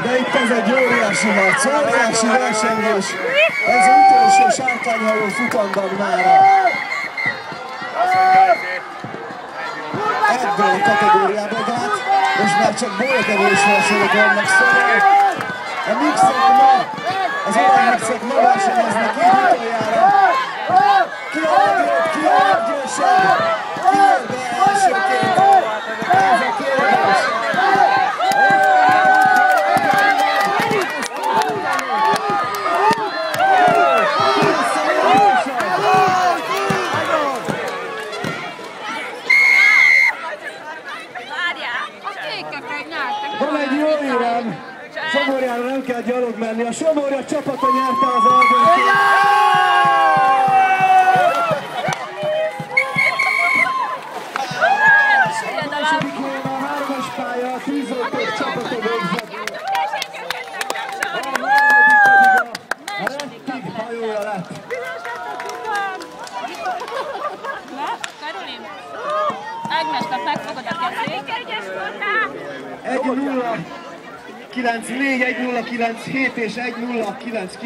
De itt ez egy óriási harc, óriási versengés. Ez az utolsó sárkányhajó futandam mára. Ebből a kategóriából, de hát most már csak bolyakevés versenyek vannak, szóval a mixek ma, az olyan mixek ma versenyeznek így utoljára. Ki a legjobb, ki a leggyorsabb, ki ér be elsőként? Ez a kérdés. Van egy jó hírem, Somorjára nem kell gyalog menni, a Somorja csapata nyerte az eldöntőt. A második helyen a 3-as pálya, a 10 ötös csapata végzett. A harmadik pedig a Rettig hajója lett. Karolin, Ágnesnak megfogod a kezét. 1-0-9-4, 1-0-9-7 és 1-0-9-9.